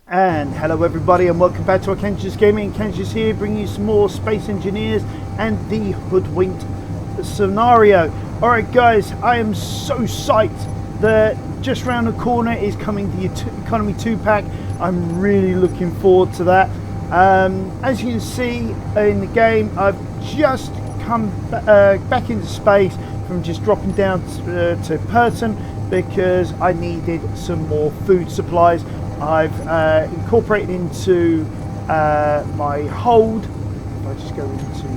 And hello everybody and welcome back to our Kenji's Gaming. Kenji's here bringing you some more Space Engineers and the Hoodwinked scenario. Alright guys, I am so psyched that just round the corner is coming the Economy 2 pack. I'm really looking forward to that. As you can see in the game, I've just come back into space from just dropping down to Pertam because I needed some more food supplies. I've incorporated into my hold. If I just go into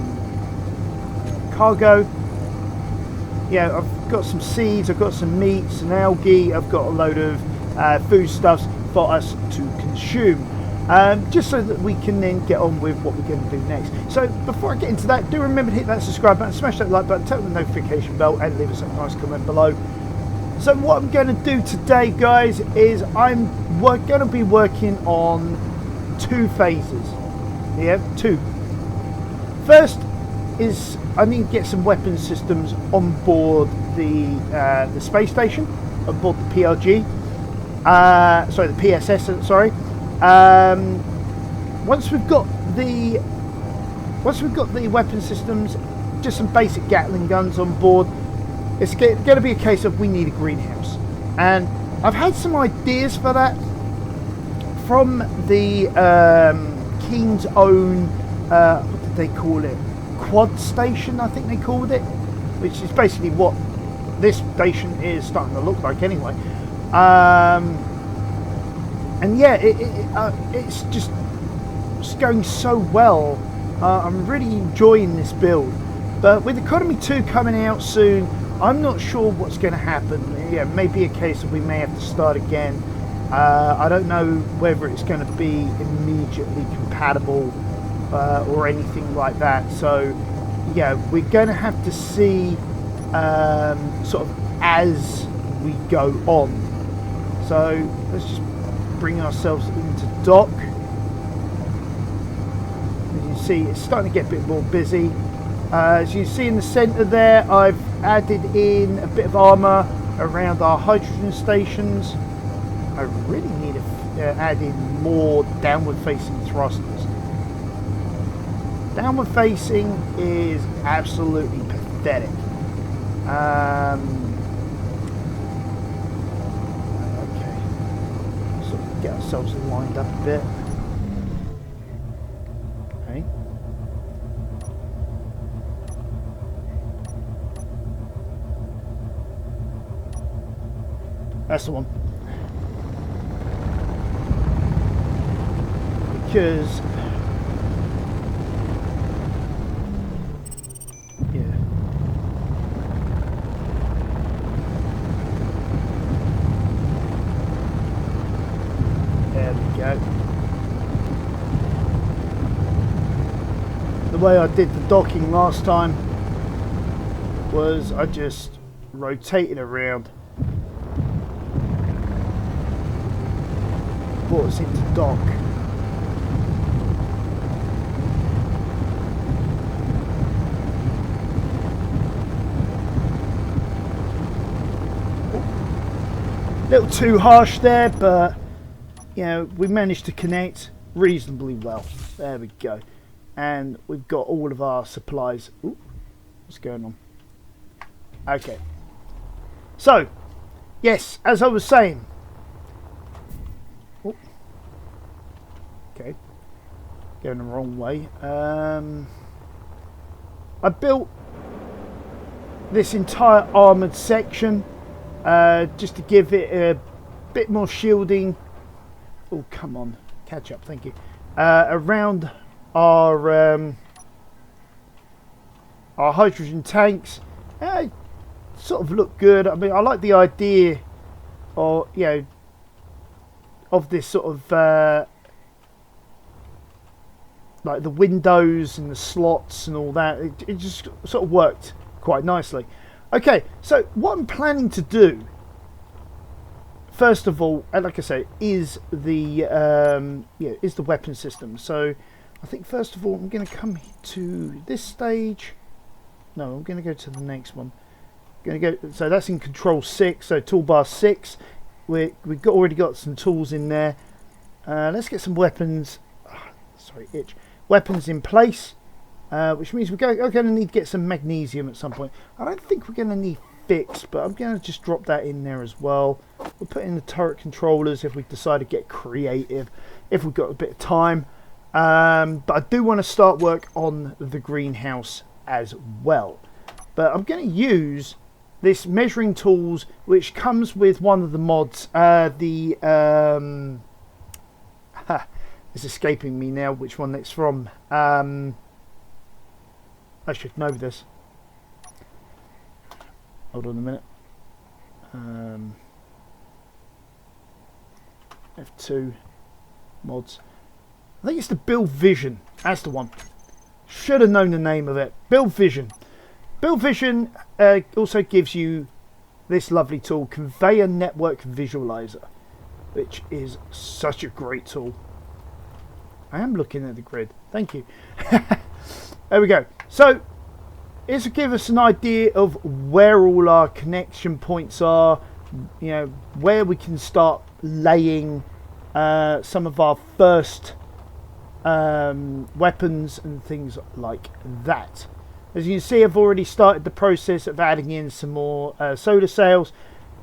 cargo, yeah, I've got some seeds, I've got some meats and algae, I've got a load of foodstuffs for us to consume, just so that we can then get on with what we're going to do next. So before I get into that, do remember to hit that subscribe button, smash that like button, tap the notification bell and leave us a nice comment below. So what I'm going to do today, guys, is we're going to be working on two phases. Yeah, two. First is I need to get some weapon systems on board the space station, on board the PRG. Sorry, the PSS. Sorry. Once we've got the weapon systems, just some basic Gatling guns on board. It's going to be a case of we need a greenhouse, and I've had some ideas for that from the Keen's own what did they call it, quad station, I think they called it, which is basically what this station is starting to look like anyway. And yeah, it's just going so well. I'm really enjoying this build, but with Economy 2 coming out soon, I'm not sure what's going to happen. Yeah, maybe a case of we may have to start again. I don't know whether it's going to be immediately compatible or anything like that. So, yeah, we're going to have to see sort of as we go on. So, let's just bring ourselves into dock. As you see, it's starting to get a bit more busy. As you see in the centre there, I've added in a bit of armour around our hydrogen stations. I really need to add in more downward facing thrusters. Downward facing is absolutely pathetic. Okay, so get ourselves lined up a bit. Okay. That's the one. Because, yeah. There we go. The way I did the docking last time was I just rotated around, brought us into dock. A little too harsh there, but you know, we managed to connect reasonably well. There we go. And we've got all of our supplies. Ooh, what's going on? Okay. So, yes, as I was saying. Ooh. Okay. Going the wrong way. I built this entire armoured section just to give it a bit more shielding. Oh, come on, catch up, thank you. Around our hydrogen tanks, sort of look good. I mean, I like the idea, or you know, of this sort of like the windows and the slots and all that. It just sort of worked quite nicely. Okay, so what I'm planning to do, first of all, like I say, is the is the weapon system. So I think first of all I'm going to come to this stage. No, I'm going to go to the next one. Going to go. So that's in Control 6. So toolbar 6. We've already got some tools in there. Let's get some weapons. Sorry, itch. Weapons in place, which means we're going to need to get some magnesium at some point. I don't think we're going to need fixed, but I'm going to just drop that in there as well. We'll put in the turret controllers if we decide to get creative, if we've got a bit of time. But I do want to start work on the greenhouse as well. But I'm going to use this measuring tools, which comes with one of the mods. It's escaping me now which one it's from. I should know this. Hold on a minute. F2 mods. I think it's the Build Vision. That's the one. Should have known the name of it. Build Vision. Build Vision also gives you this lovely tool, Conveyor Network Visualizer, which is such a great tool. I am looking at the grid. Thank you. There we go. So, this will give us an idea of where all our connection points are, you know, where we can start laying some of our first weapons and things like that. As you can see, I've already started the process of adding in some more solar sails,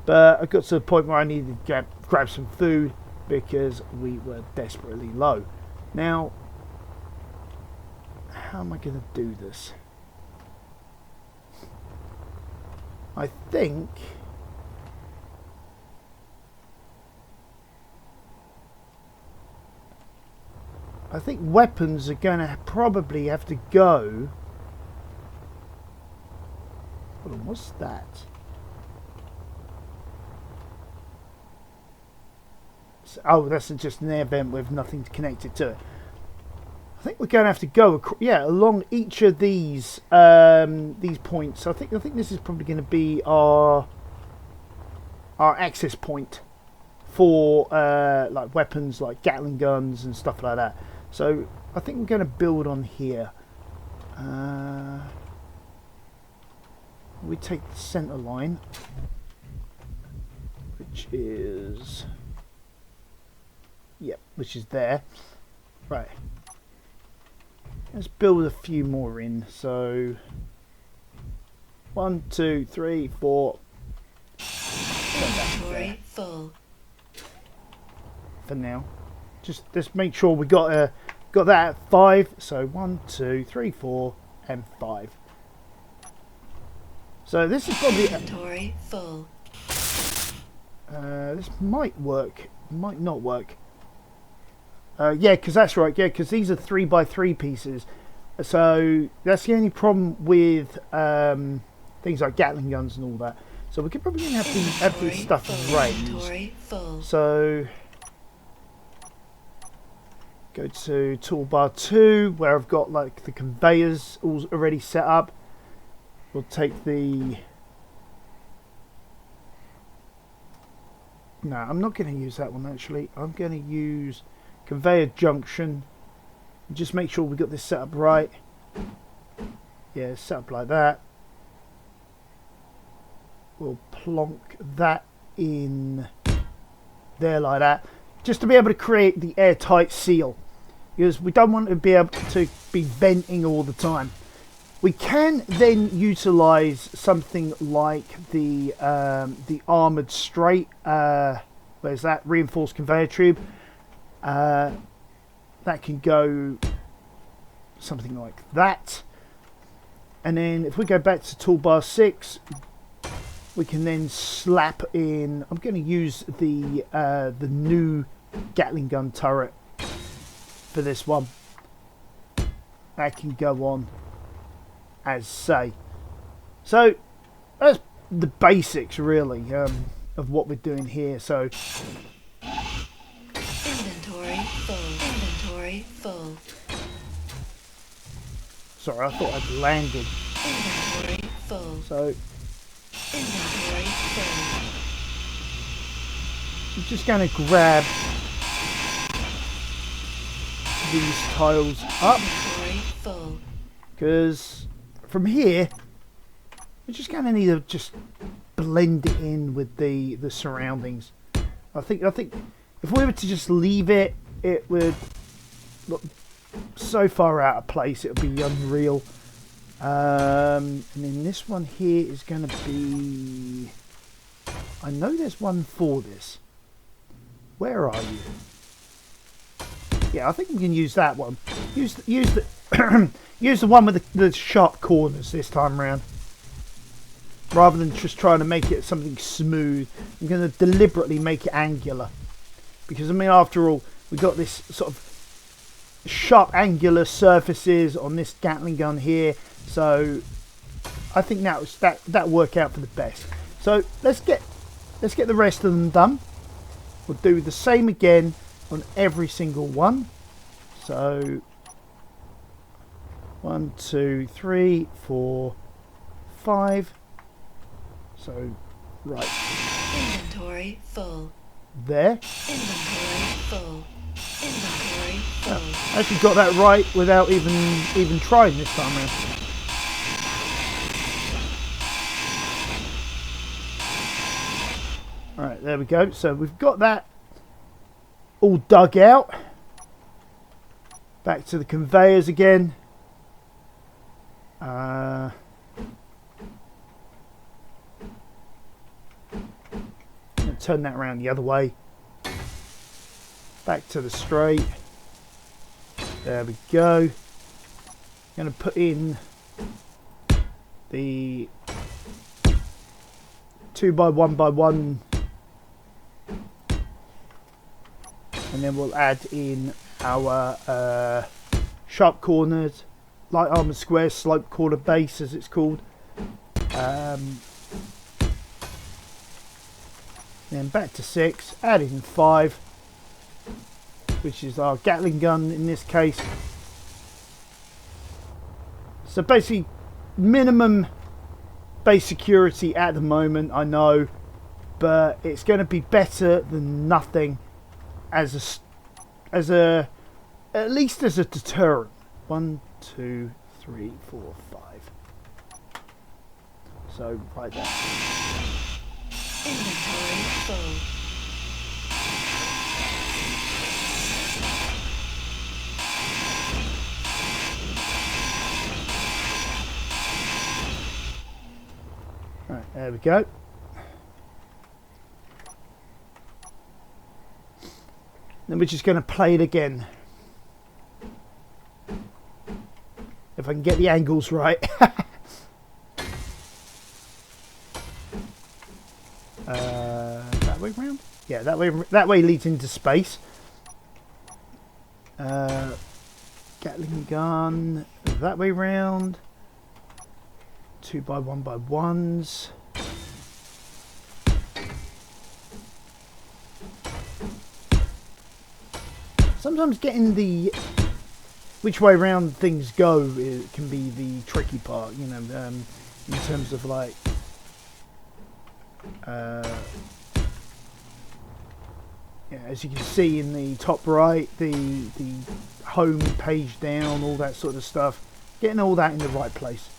but I got to the point where I needed to grab some food because we were desperately low. Now, how am I going to do this? I think weapons are going to probably have to go. Hold on, what's that? Oh, that's just an air vent with nothing connected to it. I think we're going to have to go, along each of these points. I think this is probably going to be our access point for like weapons like Gatling guns and stuff like that. So I think we're going to build on here. We take the center line, which is there. Right. Let's build a few more in. So 1, 2, 3, 4. Inventory full. For now, just make sure we got that at 5. So 1, 2, 3, 4, and 5. So this is probably inventory full. This might work, might not work. Yeah, because that's right. Yeah, because these are 3x3 pieces. So that's the only problem with things like Gatling guns and all that. So we could probably have this stuff raised. So go to toolbar 2, where I've got like the conveyors all already set up. We'll take the. No, I'm not going to use that one actually. I'm going to use conveyor junction. Just make sure we got this set up right. Yeah, set up like that. We'll plonk that in there like that, just to be able to create the airtight seal, because we don't want to be able to be venting all the time. We can then utilize something like the armored straight. Where's that reinforced conveyor tube? That can go something like that. And then if we go back to toolbar 6, we can then slap in. I'm going to use the new Gatling gun turret for this one. That can go on as say. So that's the basics really of what we're doing here. So inventory full. Inventory full. Sorry, I thought I'd landed. Inventory full. So inventory full. I'm just going to grab these tiles up, Inventory full. because from here we're just going to need to just blend it in with the surroundings. I think if we were to just leave it it would look so far out of place, it would be unreal. And then this one here is going to be... I know there's one for this. Where are you? Yeah, I think we can use that one. Use the use the one with the sharp corners this time around. Rather than just trying to make it something smooth, I'm going to deliberately make it angular. Because, I mean, after all, we've got this sort of sharp angular surfaces on this Gatling gun here. So, I think that'll work out for the best. So, let's get the rest of them done. We'll do the same again on every single one. So 1, 2, 3, 4, 5. So right. Inventory full. There. Inventory full. Inventory full. Oh, I actually got that right without even trying this time around. Alright, there we go. So we've got that all dug out. Back to the conveyors again. Turn that around the other way. Back to the straight. There we go. Going to put in the 2x1x1, and then we'll add in our sharp corners, light armoured square slope corner base as it's called. Then back to 6, add in 5, which is our Gatling gun in this case. So basically minimum base security at the moment, I know, but it's going to be better than nothing as a at least as a deterrent. 1, 2, 3, 4, 5. So right there. Inventory full. Right, there we go. Then we're just going to play it again. If I can get the angles right. That way round? Yeah, that way leads into space. Gatling gun that way round. 2x1x1s. Sometimes getting the which way round things go can be the tricky part, you know, in terms of like yeah, as you can see in the top right, the home page down, all that sort of stuff, getting all that in the right place.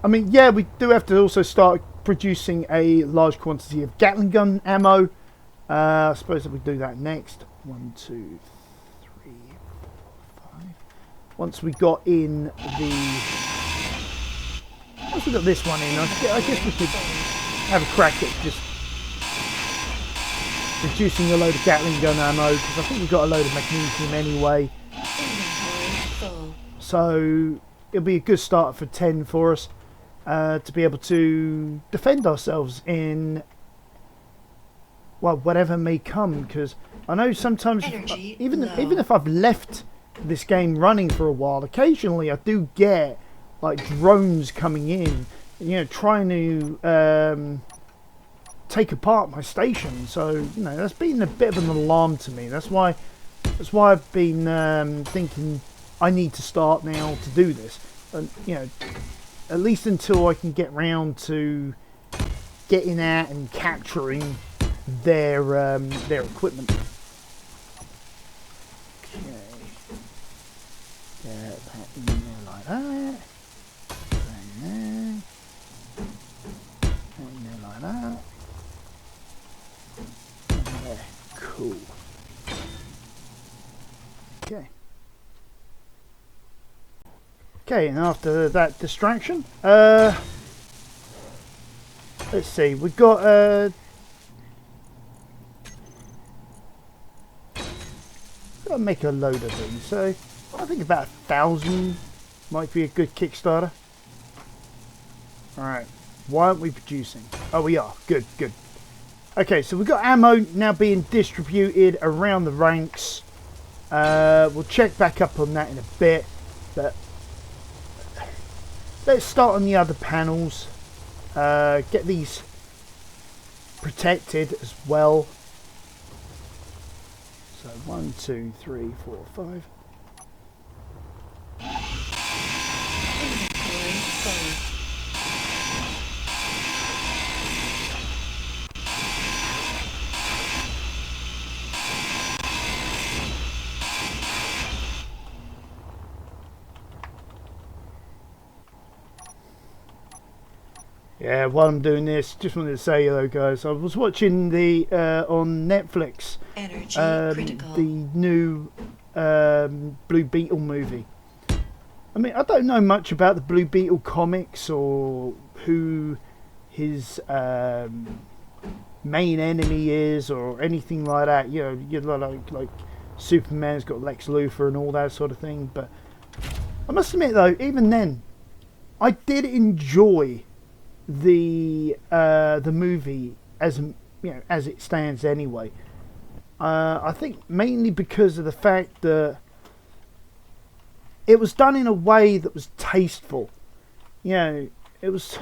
I mean, yeah, we do have to also start producing a large quantity of Gatling gun ammo. I suppose that we do that next. 1, 2, 3, 4, 5. Once we got in the... Once we got this one in, I guess we could have a crack at just producing a load of Gatling gun ammo, because I think we've got a load of magnesium anyway. So it'll be a good start for 10 for us. To be able to defend ourselves in, well, whatever may come, because I know sometimes even if I've left this game running for a while, occasionally I do get like drones coming in, you know, trying to take apart my station. So, you know, that's been a bit of an alarm to me. That's why I've been thinking I need to start now to do this, and you know, at least until I can get round to getting at and capturing their equipment. Okay, get that in there like that. And there. That in there like that. Okay. Okay, and after that distraction, let's see, we've got gotta make a load of these, so I think about 1,000 might be a good Kickstarter. Alright, why aren't we producing? Oh, we are. Good, good. Okay, so we've got ammo now being distributed around the ranks. We'll check back up on that in a bit, but let's start on the other panels. Get these protected as well. So 1, 2, 3, 4, 5. Inventory full. Yeah, while I'm doing this, just wanted to say hello, guys. I was watching the on Netflix Energy critical. the new Blue Beetle movie. I mean, I don't know much about the Blue Beetle comics or who his main enemy is or anything like that. You know, you're like Superman's got Lex Luthor and all that sort of thing. But I must admit, though, even then, I did enjoy the movie as as it stands anyway. I think mainly because of the fact that it was done in a way that was tasteful. You know, it was,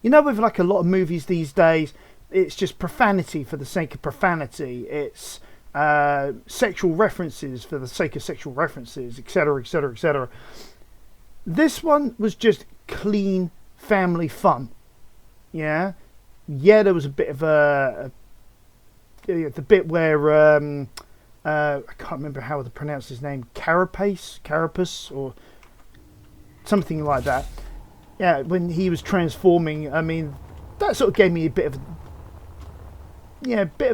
you know, with like a lot of movies these days, it's just profanity for the sake of profanity. It's sexual references for the sake of sexual references, etc., etc., etc. This one was just clean family fun. Yeah, there was a bit of the bit where I can't remember how to pronounce his name, Carapace or something like that. Yeah, when he was transforming, I mean, that sort of gave me a bit of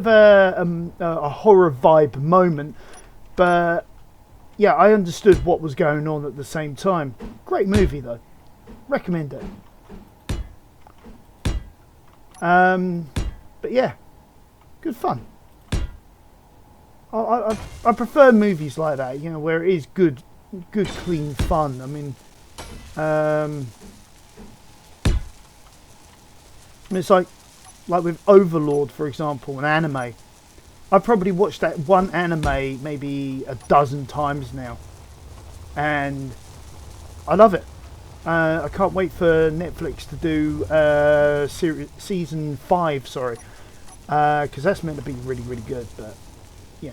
a horror vibe moment, but yeah, I understood what was going on at the same time. Great movie though. Recommend it. But yeah, good fun. I prefer movies like that, you know, where it is good clean fun. I mean, it's like with Overlord, for example, an anime. I've probably watched that one anime maybe a dozen times now, and I love it. I can't wait for Netflix to do season 5, sorry, because that's meant to be really, really good. But yeah.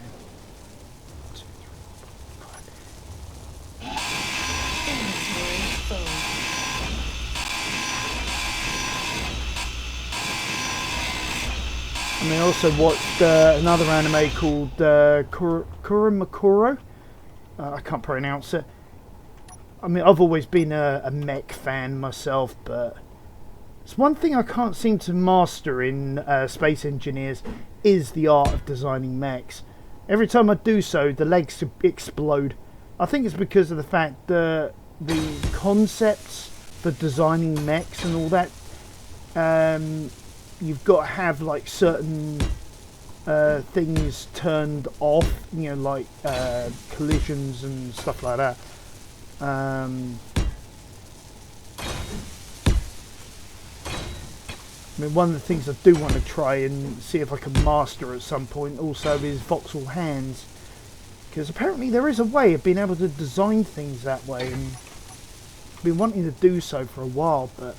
2, 3, 4, 5. Inventory full. I mean, I also watched another anime called Kuromakuro. I can't pronounce it. I mean, I've always been a mech fan myself, but it's one thing I can't seem to master in Space Engineers is the art of designing mechs. Every time I do so, the legs explode. I think it's because of the fact that the concepts for designing mechs and all that, you've got to have like certain things turned off, you know, like collisions and stuff like that. I mean, one of the things I do want to try and see if I can master at some point also is voxel hands, because apparently there is a way of being able to design things that way, and I've been wanting to do so for a while, but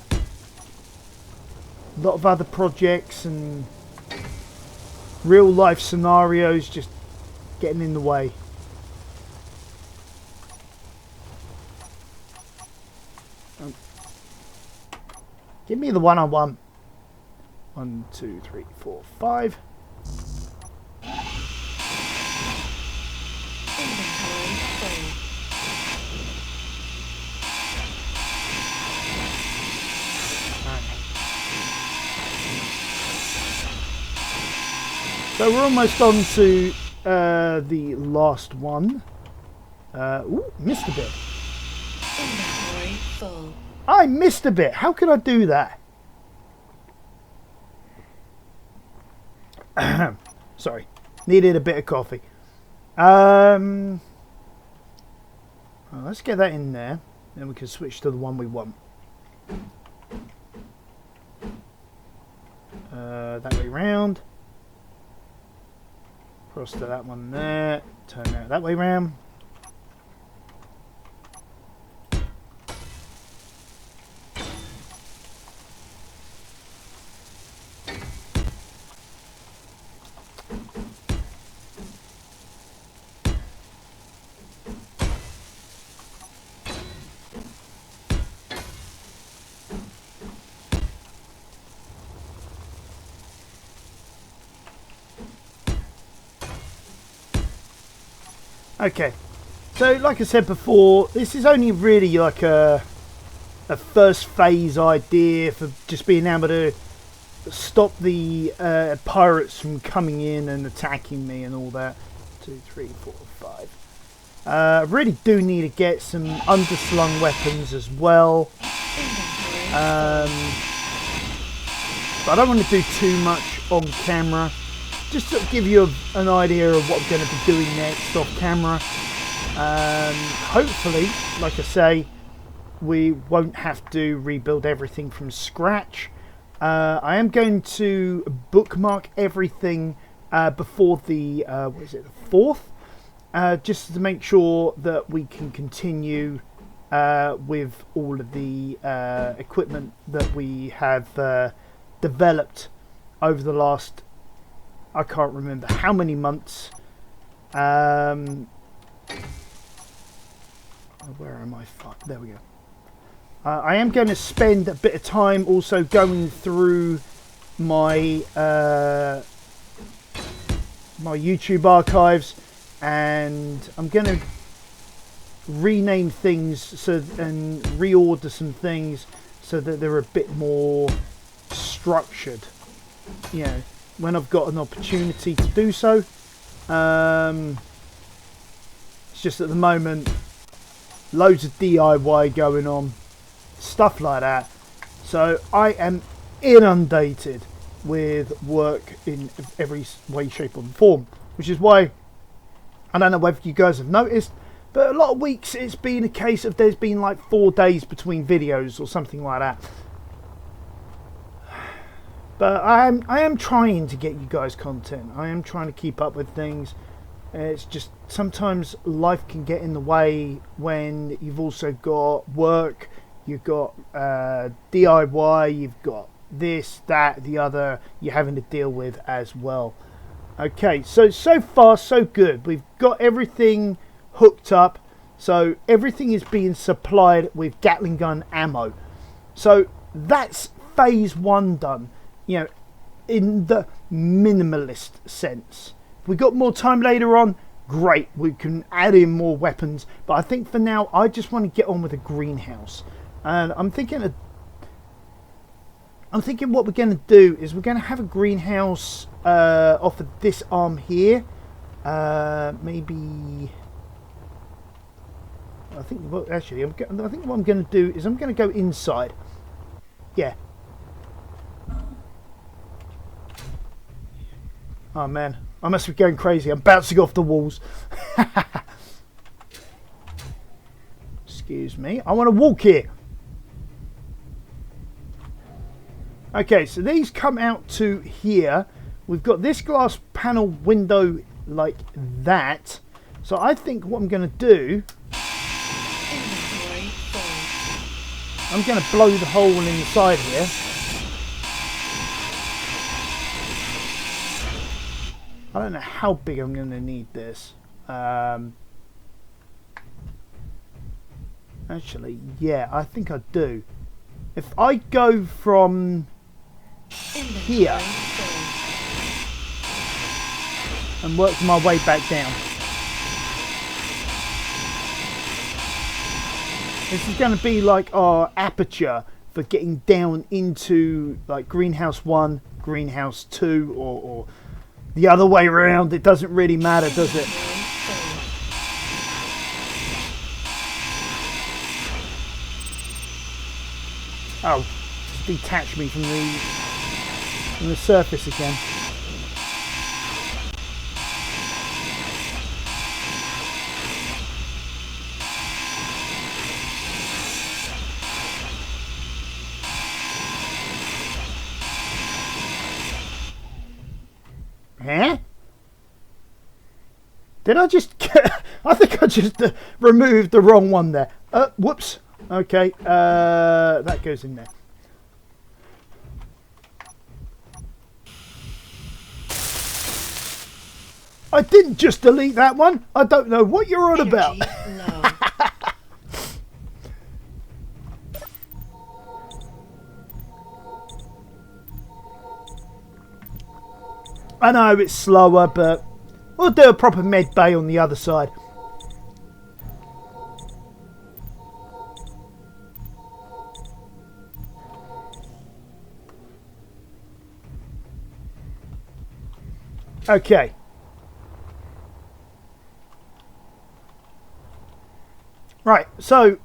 a lot of other projects and real life scenarios just getting in the way. Give me the one I want. 1, 2, 3, 4, 5. Inventory full. So we're almost on to the last one. Ooh, missed a bit. Inventory full. I missed a bit. How could I do that? Sorry. Needed a bit of coffee. Well, let's get that in there. Then we can switch to the one we want. That way round. Cross to that one there. Turn out that way round. Okay, so like I said before, this is only really like a first phase idea for just being able to stop the pirates from coming in and attacking me and all that. 2, 3, 4, 5. I really do need to get some underslung weapons as well. But I don't want to do too much on camera. Just to give you an idea of what I'm going to be doing next off camera. Hopefully, like I say, we won't have to rebuild everything from scratch. I am going to bookmark everything before the what is it, the 4th, just to make sure that we can continue with all of the equipment that we have developed over the last, I can't remember how many months. Where am I? There we go. I am going to spend a bit of time also going through my my YouTube archives, and I'm going to rename things and reorder some things so that they're a bit more structured. You know, when I've got an opportunity to do so. It's just at the moment, loads of DIY going on, stuff like that. So I am inundated with work in every way, shape or form, which is why, I don't know whether you guys have noticed, but a lot of weeks it's been a case of there's been like 4 days between videos or something like that. But I am trying to get you guys content. I am trying to keep up with things. It's just sometimes life can get in the way when you've also got work, you've got DIY, you've got this, that, the other you're having to deal with as well. Okay, so far so good. We've got everything hooked up. So everything is being supplied with Gatling gun ammo. So that's phase 1 done. You know, in the minimalist sense. If we got more time later on, great, we can add in more weapons, but I think for now I just want to get on with a greenhouse. And I'm thinking what we're going to do is we're going to have a greenhouse off of this arm here. Maybe I think, well, actually I think what I'm going to do is I'm going to go inside. Yeah. Oh man, I must be going crazy. I'm bouncing off the walls. Excuse me. I want to walk here. Okay, so these come out to here. We've got this glass panel window like that. So I think what I'm going to do, I'm going to blow the hole inside here. I don't know how big I'm going to need this. Actually, yeah, I think I do. If I go from here and work my way back down, this is going to be like our aperture for getting down into like greenhouse 1, greenhouse 2, or the other way around. It doesn't really matter, does it? Oh, just detach me from the surface again. Huh? Did I just get... I think I just removed the wrong one there. Whoops. Okay, that goes in there. I didn't just delete that one. I don't know what you're on about. Low. I know it's slower, but we'll do a proper med bay on the other side. Okay. Right, so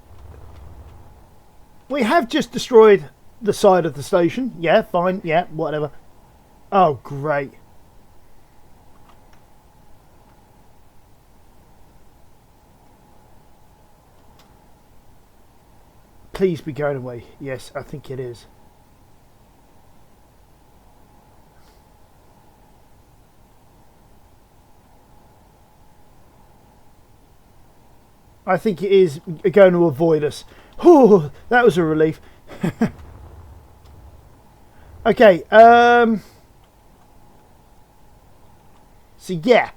we have just destroyed the side of the station. Yeah, fine. Yeah, whatever. Oh, great. Please be going away. Yes, I think it is. I think it is going to avoid us. Whew, that was a relief. Okay, so yeah,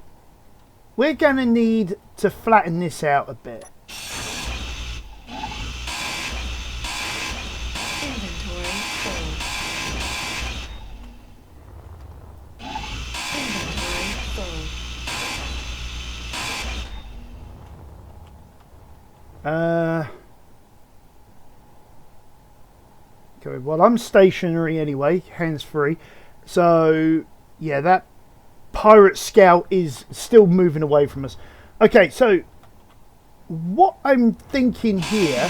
we're going to need to flatten this out a bit. Inventory full. Inventory full. Okay, well, I'm stationary anyway, hands free. So, yeah, that pirate scout is still moving away from us. Okay, so what I'm thinking here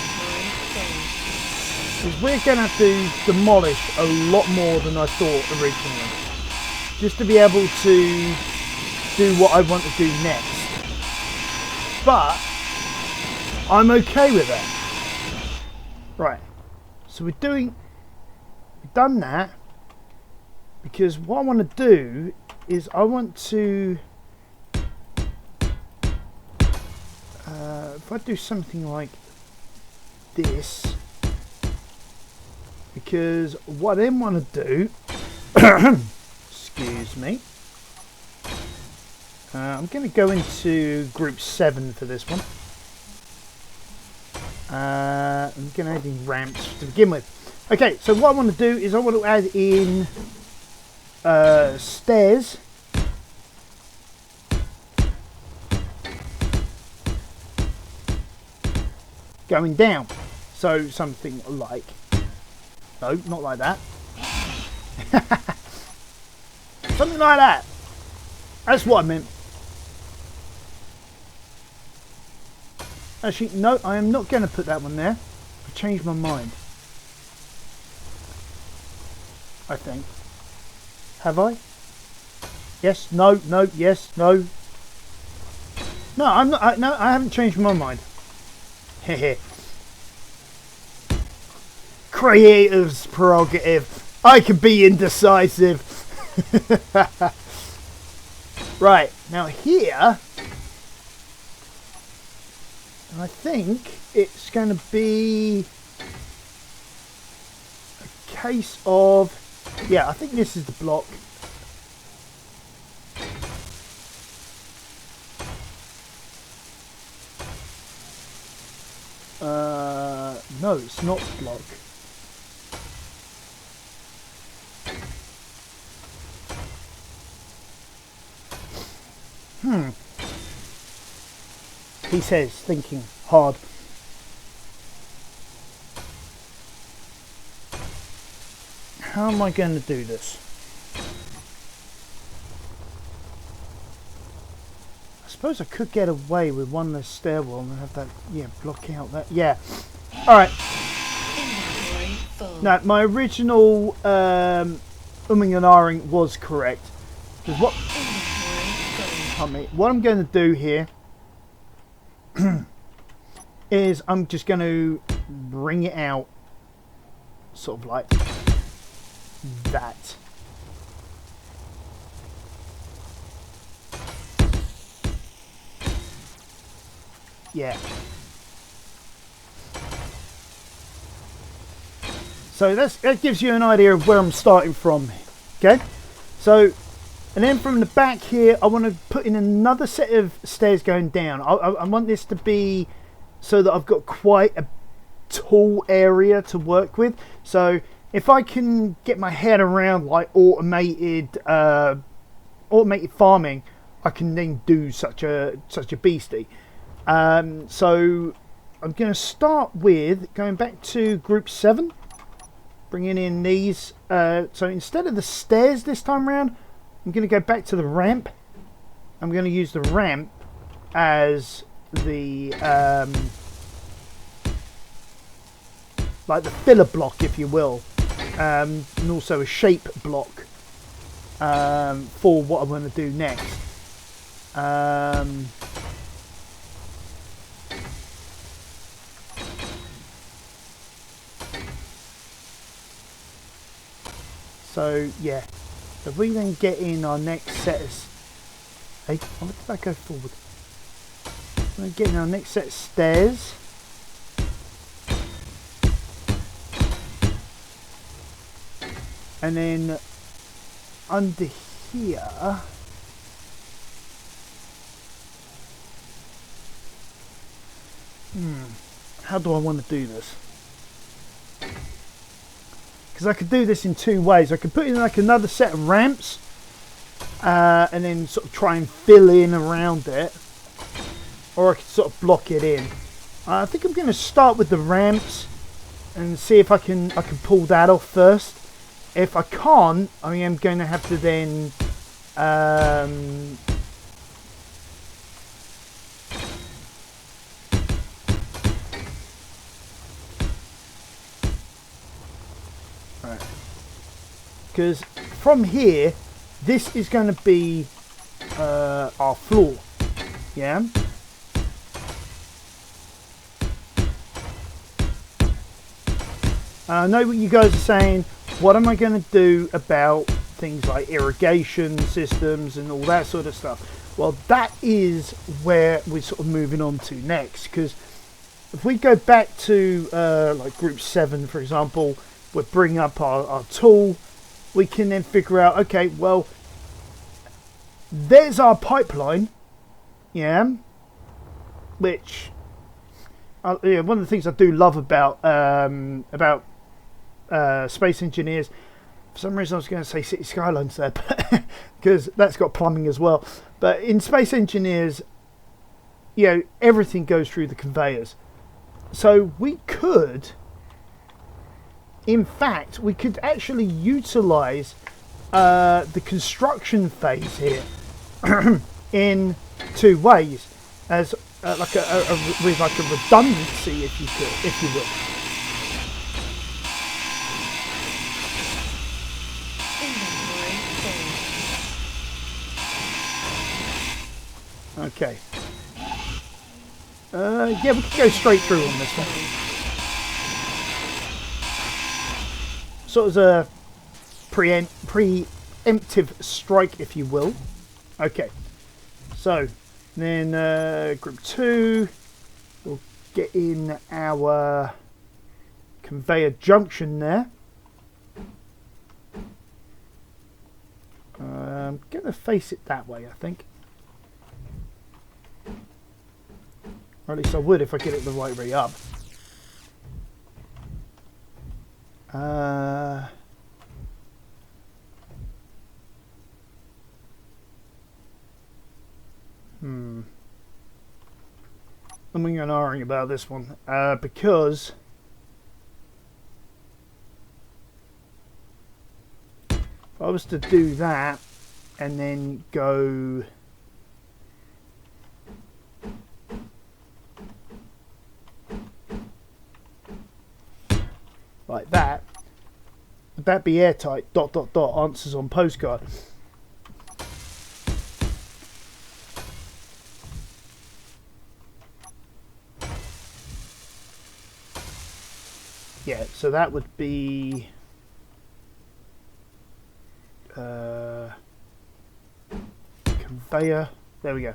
is we're going to have to demolish a lot more than I thought originally. Just to be able to do what I want to do next. But I'm okay with that. Right. So we've done that because what I want to do is I want to if I do something like this, because what I then want to do excuse me, I'm going to go into group 7 for this one. I'm going to add in ramps to begin with. Okay, so what I want to do is I want to add in stairs. Going down. So something like... No, not like that. Something like that. That's what I meant. Actually, no, I am not going to put that one there. I've changed my mind. I think. Have I? Yes, no, no, yes, no. No, I'm not. No, I haven't changed my mind. Hehe. Creative's prerogative. I can be indecisive. Right, now here, I think it's going to be a case of, yeah, I think this is the block. No, it's not the block. He says, thinking hard. How am I going to do this? suppose I could get away with one less stairwell and have that, yeah, block out that. Yeah. All right. Inventory full. Now, my original umming and ahhing was correct. Because what I'm going to do here is I'm just going to bring it out sort of like that. Yeah. So that gives you an idea of where I'm starting from. Okay. So, and then from the back here, I want to put in another set of stairs going down. I want this to be so that I've got quite a tall area to work with. So if I can get my head around like automated farming, I can then do such a beastie. So I'm going to start with going back to group 7, bringing in these. So instead of the stairs this time around, I'm going to go back to the ramp. I'm going to use the ramp as the like the filler block, if you will, and also a shape block for what I'm going to do next. So yeah, if we then get in our next set of... Hey, why did I go forward? We're going to get in our next set of stairs. And then under here... How do I want to do this? Because I could do this in two ways. I could put in like another set of ramps and then sort of try and fill in around it, or I could sort of block it in. I think I'm going to start with the ramps and see if I can pull that off first. If I can't, I am going to have to then because from here, this is going to be our floor. Yeah. I know what you guys are saying. What am I going to do about things like irrigation systems and all that sort of stuff? Well, that is where we're sort of moving on to next. Because if we go back to like group 7, for example, we bring up our tool. We can then figure out, okay, well, there's our pipeline, yeah, which yeah, one of the things I do love about Space Engineers. For some reason I was going to say City Skylines there, because that's got plumbing as well. But in Space Engineers, you know, everything goes through the conveyors. So we could... In fact, we could actually utilise the construction phase here in two ways, as like with like a redundancy, if you will. Okay. Yeah, we can go straight through on this one. Sort of a preemptive strike, if you will. Okay. So, then group 2, we'll get in our conveyor junction there. I'm going to face it that way, I think. Or at least I would if I get it the right way up. I'm going to argue about this one because if I was to do that and then go like that, would that be airtight? ... Answers on postcard. Yeah, so that would be conveyor. There we go.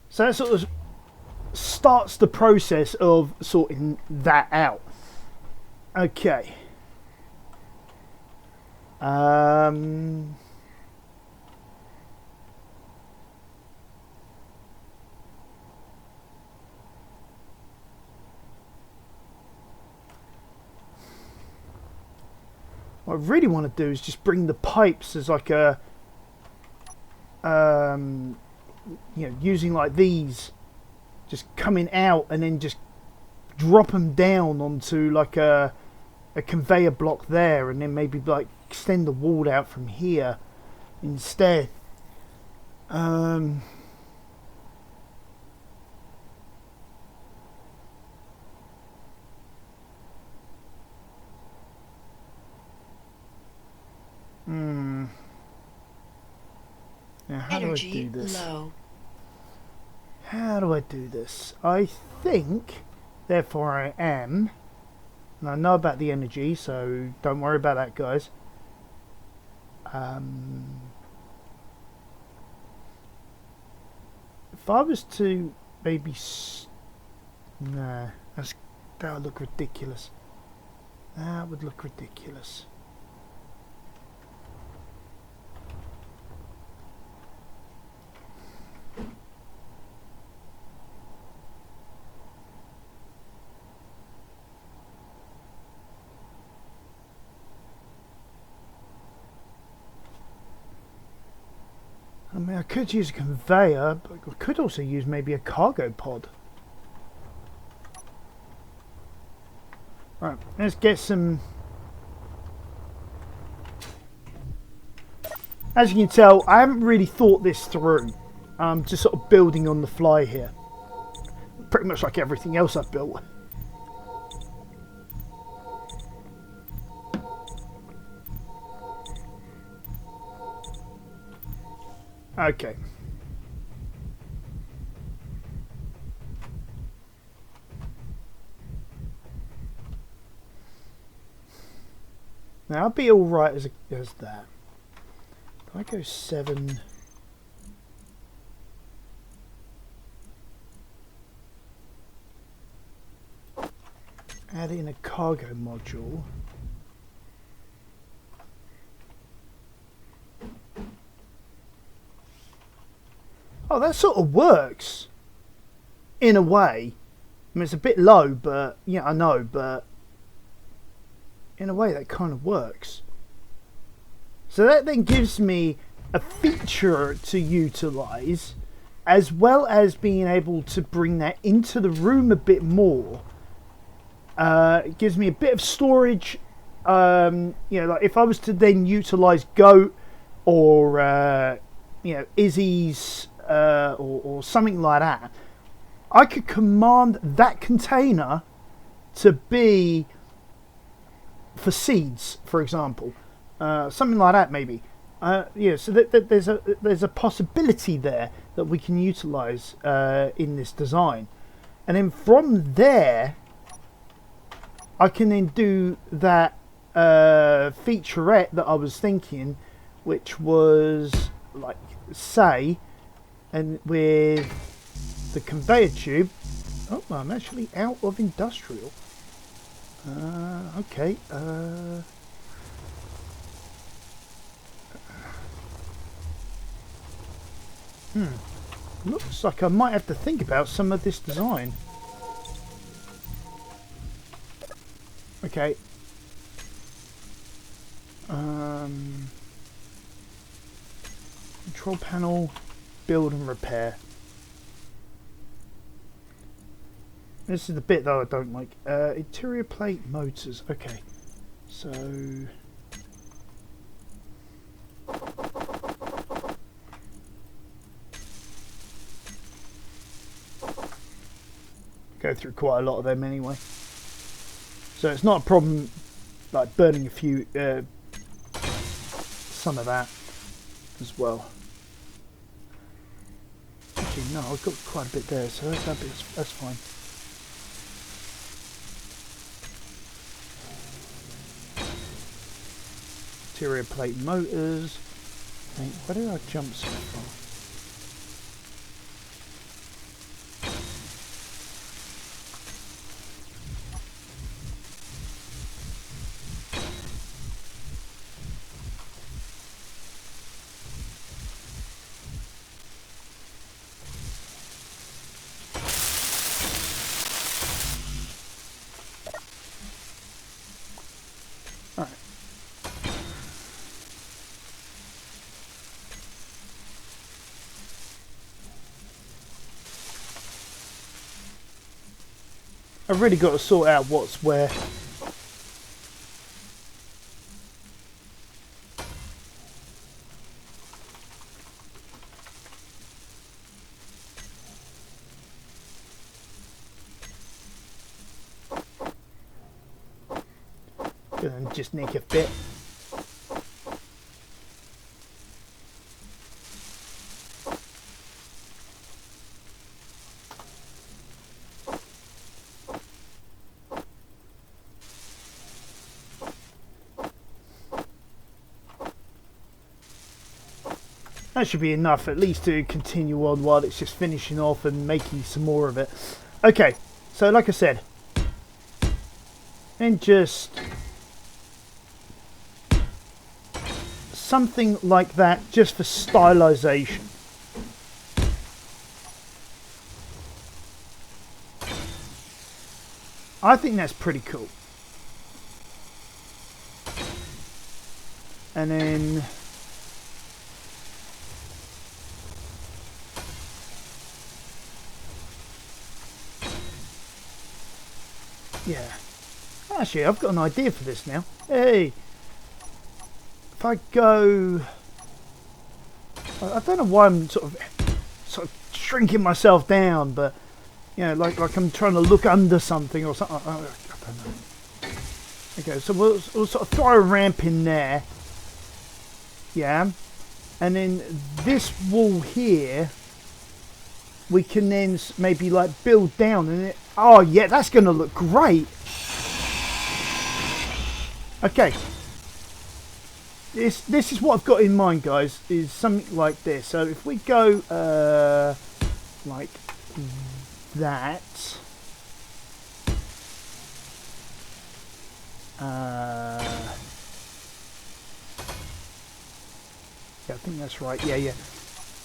So that sort of starts the process of sorting that out. Okay. What I really want to do is just bring the pipes as like a, you know, using like these, just coming out and then just drop them down onto like a conveyor block there, and then maybe like extend the wall out from here instead. Now, how Energy do I do this? low. How do I do this? I think, therefore I am, and I know about the energy, so don't worry about that, guys. If I was to maybe... Nah, that would look ridiculous. That would look ridiculous. I mean, I could use a conveyor, but I could also use maybe a cargo pod. Right, let's get some... As you can tell, I haven't really thought this through. I'm just sort of building on the fly here. Pretty much like everything else I've built. Okay. Now I'll be all right as that. If I go 7. Add in a cargo module. Oh, that sort of works in a way. I mean, it's a bit low, but yeah, I know, but in a way that kind of works. So that then gives me a feature to utilize, as well as being able to bring that into the room a bit more. It gives me a bit of storage. You know, like if I was to then utilize Goat or you know, Izzy's or something like that, I could command that container to be for seeds, for example, something like that maybe. Yeah, so there's a possibility there that we can utilize in this design, and then from there I can then do that featurette that I was thinking, which was like, say, and with the conveyor tube. Oh, I'm actually out of industrial. Okay. Looks like I might have to think about some of this design. Okay. Control panel, build and repair. This is the bit though I don't like. Interior plate motors. Okay. So Go through quite a lot of them anyway. So it's not a problem like burning a few, some of that as well. Actually, no, I've got quite a bit there, so that's fine. Interior plate motors. Wait, where did I jump so far? I've really got to sort out what's where. And just nick a bit. That should be enough at least to continue on while it's just finishing off and making some more of it. Okay, so like I said, and just something like that just for stylization. I think that's pretty cool. And then yeah, actually I've got an idea for this now. Hey, if I go, I don't know why I'm sort of shrinking myself down, but you know, like I'm trying to look under something or something. I don't know. Okay, so we'll sort of throw a ramp in there. Yeah, and then this wall here we can then maybe like build down, and it, oh yeah, that's going to look great. Okay, this is what I've got in mind, guys, is something like this. So if we go like that, yeah, I think that's right. Yeah.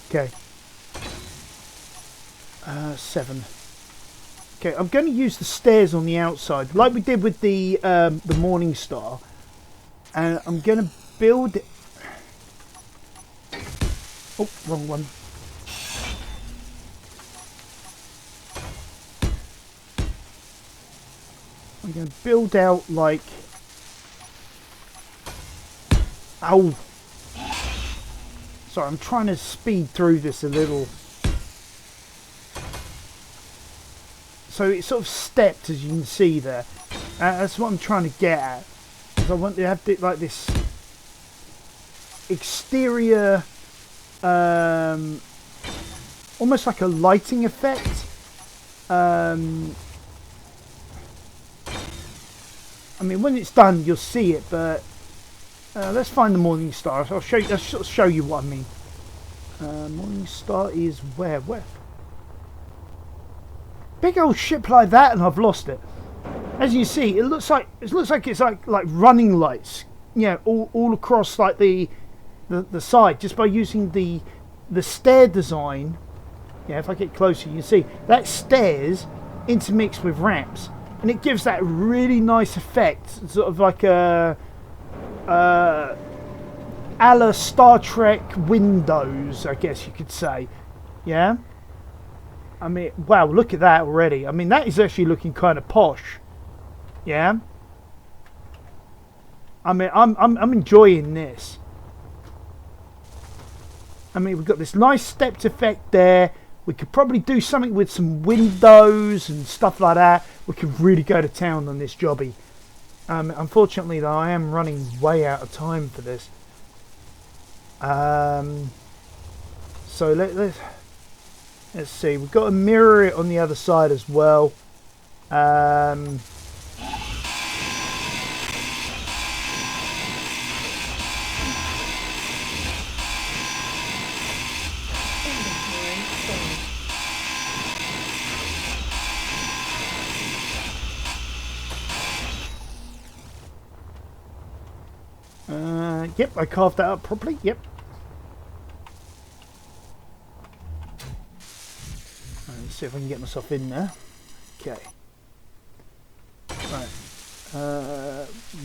Okay. 7. Okay, I'm going to use the stairs on the outside, like we did with the Morning Star, and I'm going to build it. Oh, wrong one. I'm going to build out like. Oh. Sorry, I'm trying to speed through this a little. So it's sort of stepped, as you can see there. That's what I'm trying to get at. So I want to have like this exterior, almost like a lighting effect. I mean, when it's done, you'll see it. But let's find the Morning Star. I'll show you. I'll sort of show you what I mean. Morning Star is where? Big old ship like that, and I've lost it. As you see, it looks like it's like running lights, you know, all across like the side, just by using the stair design. Yeah, if I get closer, you can see that stairs intermixed with ramps, and it gives that really nice effect, sort of like a la Star Trek windows, I guess you could say. Yeah. I mean, wow, look at that already. I mean, that is actually looking kind of posh. Yeah. I mean, I'm enjoying this. I mean, we've got this nice stepped effect there. We could probably do something with some windows and stuff like that. We could really go to town on this jobby. Unfortunately, though, I am running way out of time for this. So let's see. We've got to mirror it on the other side as well. Inventory full. Yep, I carved that up properly. Yep. Let's see if I can get myself in there. Okay. Right.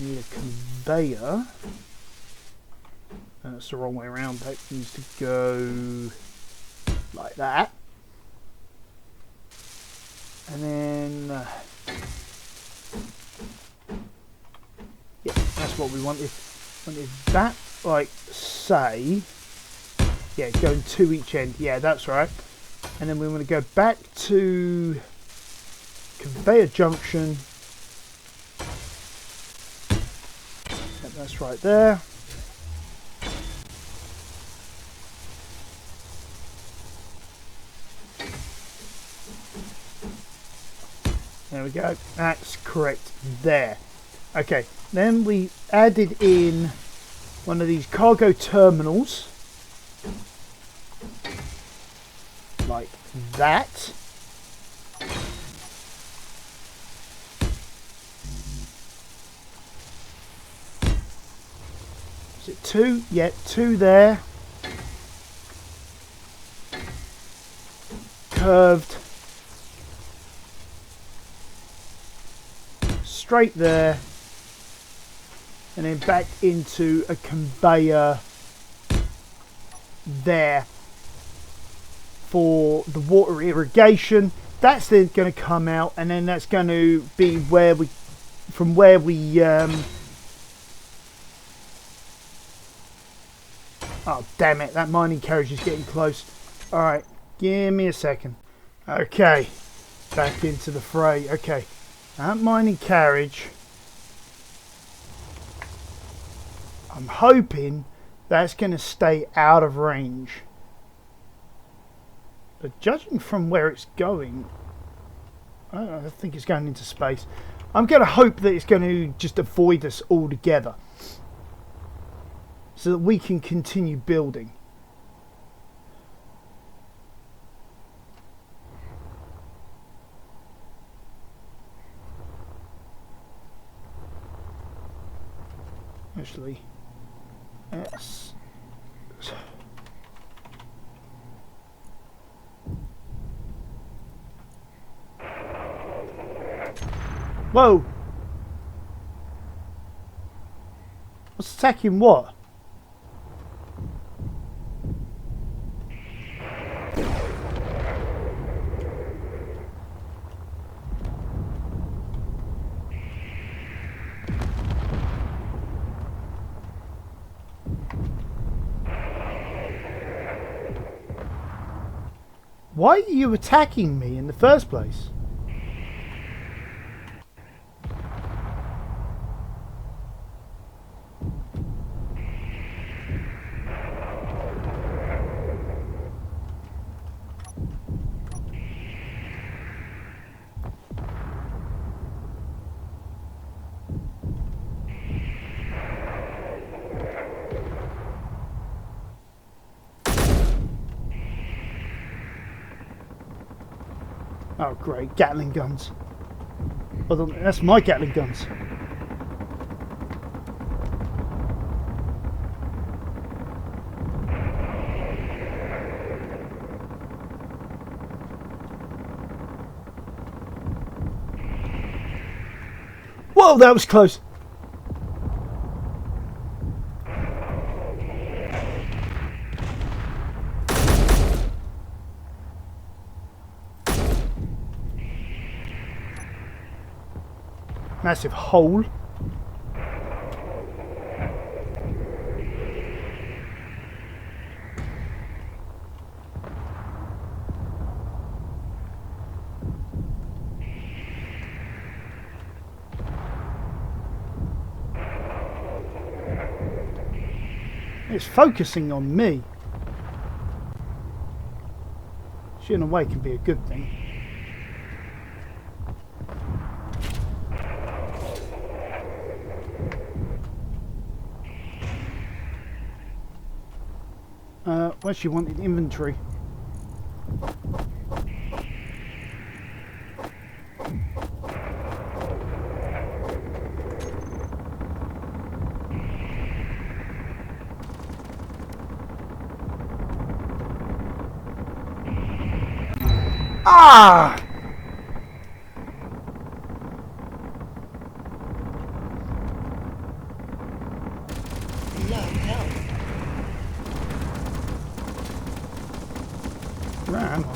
Need a conveyor. That's the wrong way around. That needs to go like that. And then... yeah, that's what we wanted. Wanted that, like, say... yeah, going to each end. Yeah, that's right. And then we want to go back to conveyor junction. Yep, that's right there. There we go. That's correct there. Okay, then we added in one of these cargo terminals. Like that. Is it 2? Yeah, 2 there. Curved. Straight there. And then back into a conveyor there. For the water irrigation, that's then going to come out, and then that's going to be where we, from where we, oh damn it, that mining carriage is getting close. Alright, give me a second. Okay, back into the fray. Okay, that mining carriage, I'm hoping that's going to stay out of range. But judging from where it's going, I think it's going into space. I'm going to hope that it's going to just avoid us altogether, so that we can continue building. Actually, yes. Whoa! What's attacking what? Why are you attacking me in the first place? Oh great, Gatling guns. Well, that's my Gatling guns. Whoa, that was close. Massive hole. It's focusing on me. Which in a way can be a good thing. Where's she wanted inventory? Ah! Low health. Where am I?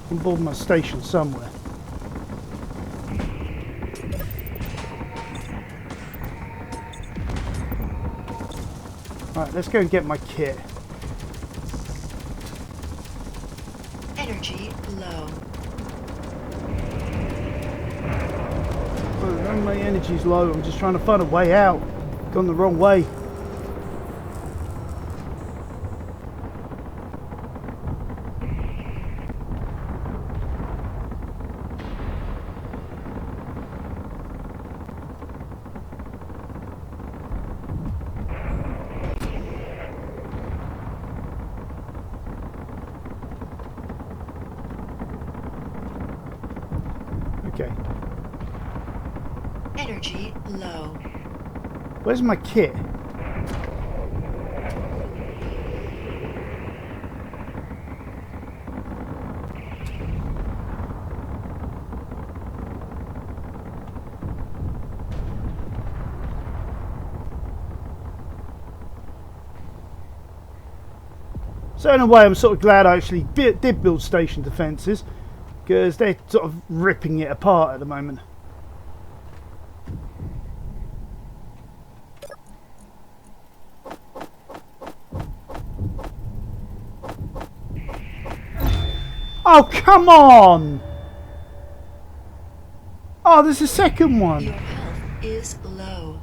I'm aboard my station somewhere. Right, let's go and get my kit. Energy low. Well, my energy's low. I'm just trying to find a way out. Gone the wrong way. Okay. Energy low. Where's my kit? So in a way I'm sort of glad I actually did build station defences, because they're sort of ripping it apart at the moment. Oh, come on! Oh, there's a second one. Your health is low.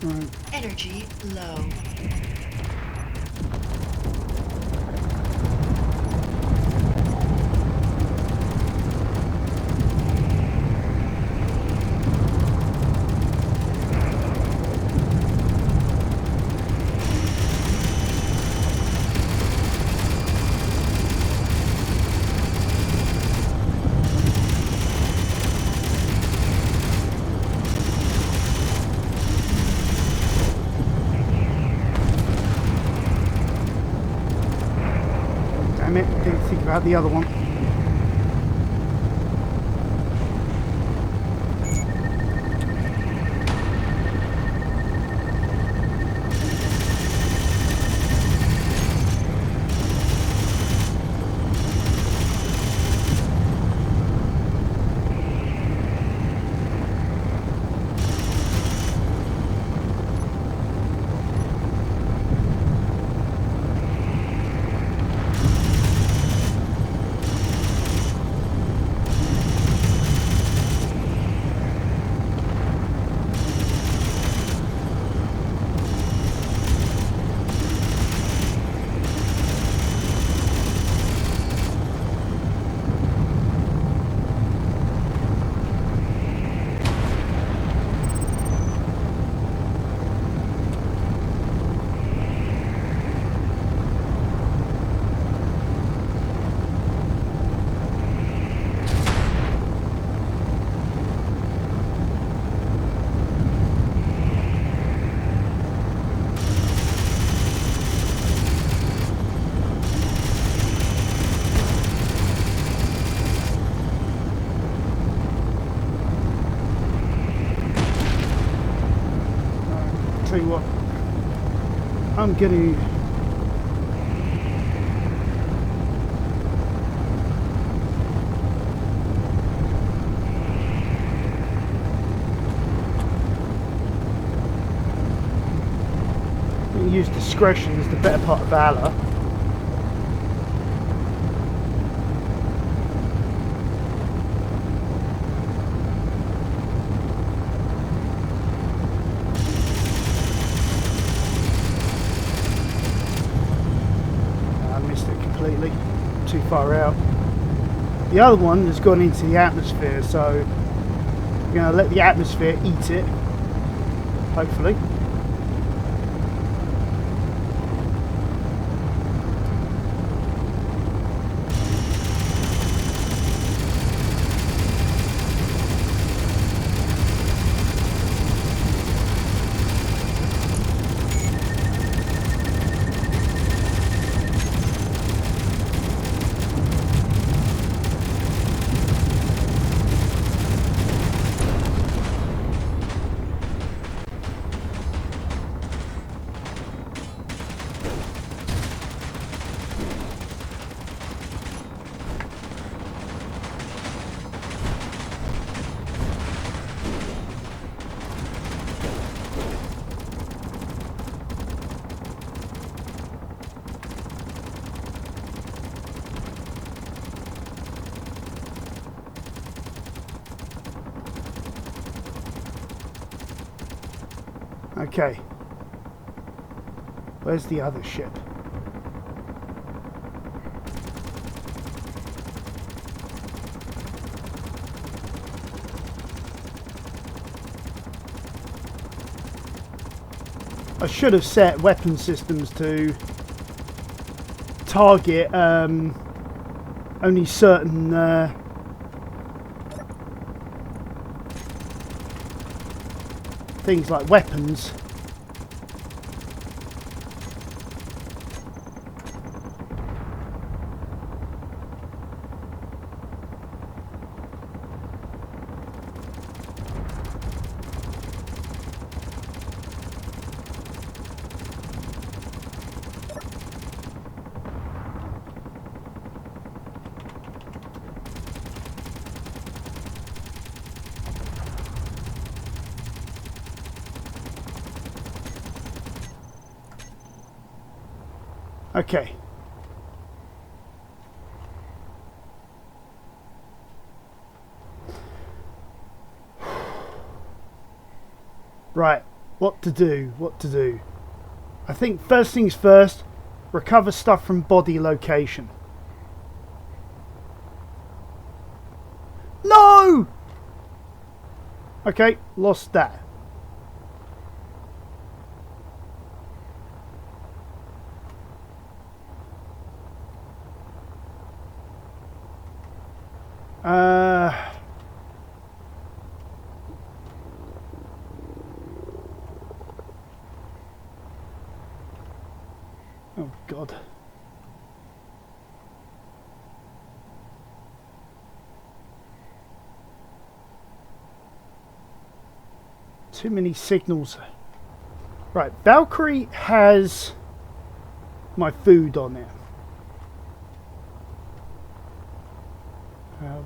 Right. Energy low. Damn it, didn't think about the other one. Tell you what, I'm gonna use discretion as the better part of valor. really too far out. The other one has gone into the atmosphere, so we're going to let the atmosphere eat it, hopefully. Okay. Where's the other ship? I should have set weapon systems to target only certain things like weapons. Okay. Right, what to do, what to do. I think first things first, recover stuff from body location. No! Okay, lost that. Oh God. Too many signals. Right, Valkyrie has my food on it.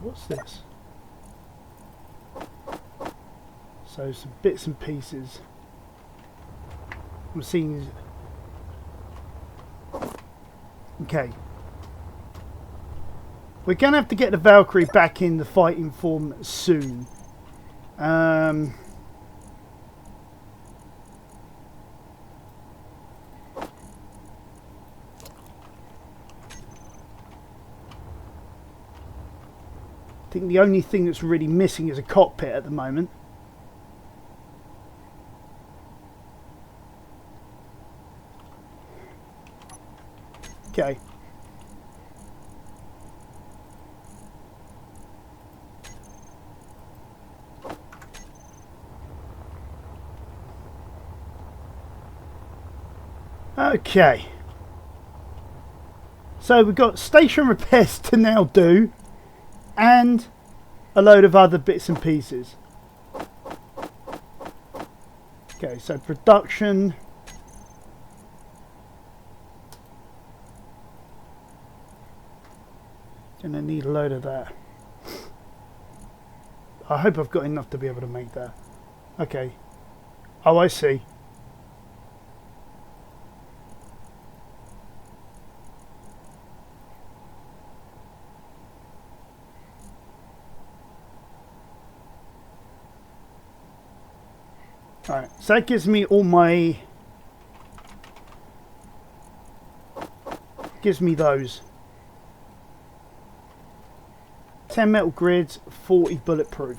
What's this? So some bits and pieces. I'm seeing. Okay. We're gonna have to get the Valkyrie back in the fighting form soon. I think the only thing that's really missing is a cockpit at the moment. Okay. Okay. So we've got station repairs to now do, and a load of other bits and pieces. Okay, so production. Gonna need a load of that. I hope I've got enough to be able to make that. Okay. Oh, I see. Alright, so that gives me all my... gives me those. 10 metal grids, 40 bulletproof.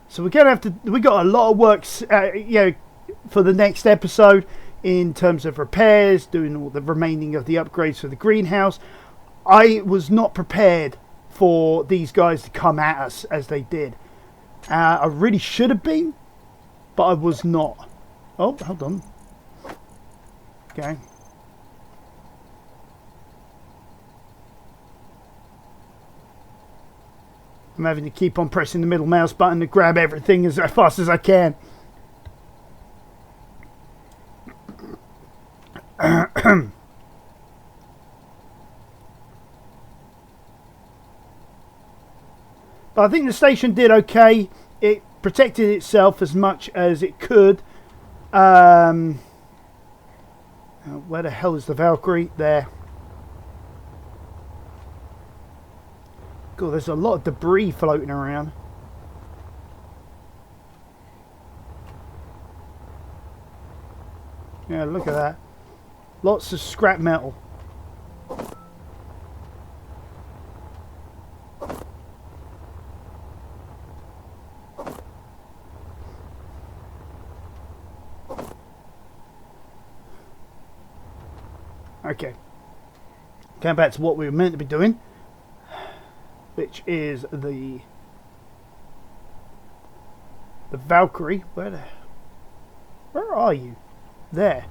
So we're gonna have to. We got a lot of work, for the next episode in terms of repairs, doing all the remaining of the upgrades for the greenhouse. I was not prepared for these guys to come at us as they did. I really should have been, but I was not. Oh, hold on. Okay. I'm having to keep on pressing the middle mouse button to grab everything as fast as I can. But I think the station did okay. It protected itself as much as it could. Where the hell is the Valkyrie? There. God, there's a lot of debris floating around. Yeah, look at that. Lots of scrap metal. Okay. Going back to what we were meant to be doing, which is the Valkyrie. Where are you? There.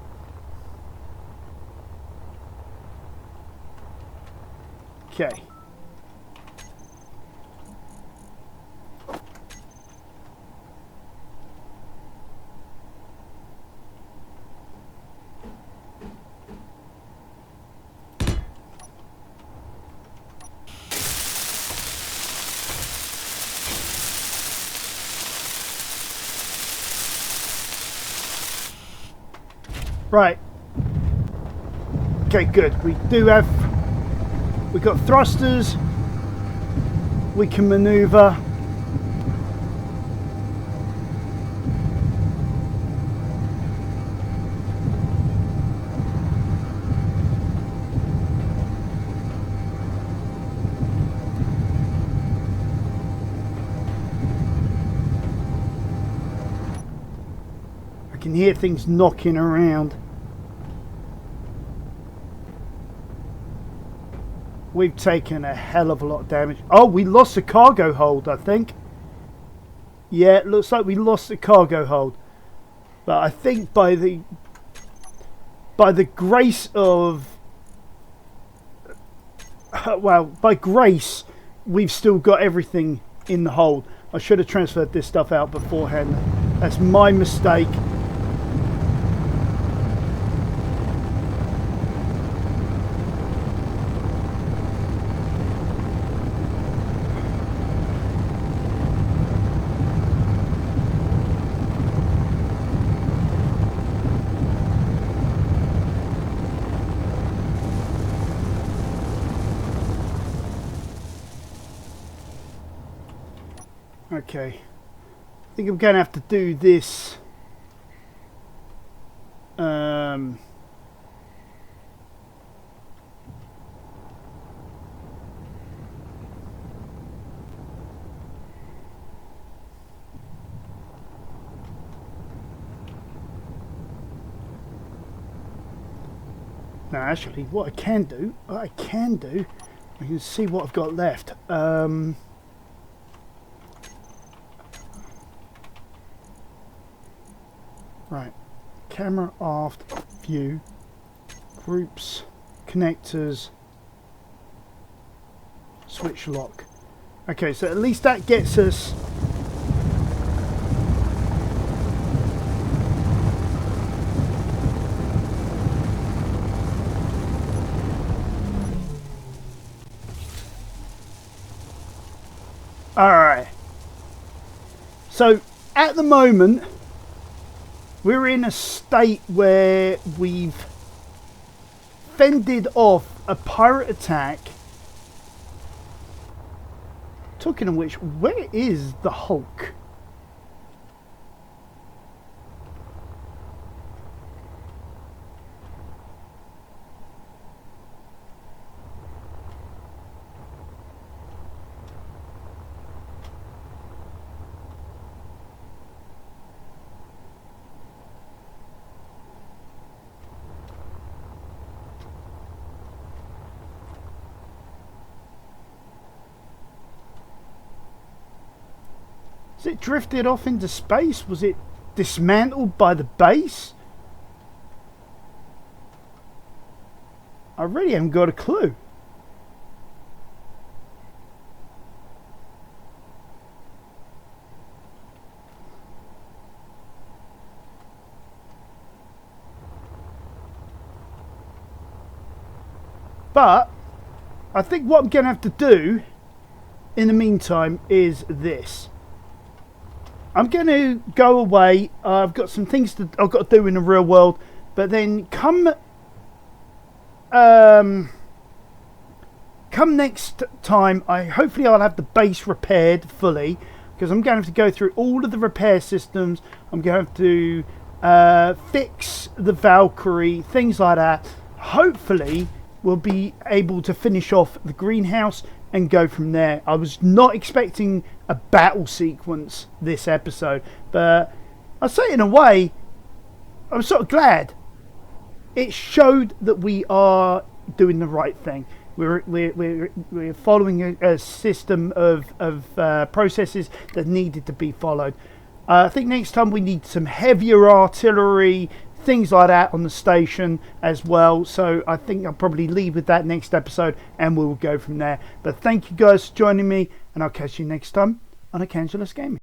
Okay. Right. Okay, good. We've got thrusters. We can maneuver. I can hear things knocking around. We've taken a hell of a lot of damage. Oh, we lost the cargo hold, I think. Yeah, it looks like we lost the cargo hold. But I think by the grace of... well, by grace, we've still got everything in the hold. I should have transferred this stuff out beforehand. That's my mistake. Okay, I think I'm going to have to do this. No, actually, what I can do, I can see what I've got left. Right, camera aft view, groups, connectors, switch lock. Okay, so at least that gets us. Alright. So at the moment, we're in a state where we've fended off a pirate attack. Talking of which, where is the Hulk? Has it drifted off into space? Was it dismantled by the base? I really haven't got a clue. But I think what I'm going to have to do in the meantime is this. I'm going to go away. I've got some things that I've got to do in the real world. But then come next time, hopefully I'll have the base repaired fully, because I'm going to have to go through all of the repair systems. I'm going to have to fix the Valkyrie, things like that. Hopefully we'll be able to finish off the greenhouse and go from there. I was not expecting a battle sequence this episode, but I'll say in a way I'm sort of glad. It showed that we are doing the right thing. We're following a system of processes that needed to be followed. I think next time we need some heavier artillery, things like that on the station as well. So I think I'll probably leave with that next episode and we'll go from there. But thank you guys for joining me, and I'll catch you next time on Arcangelus Gaming.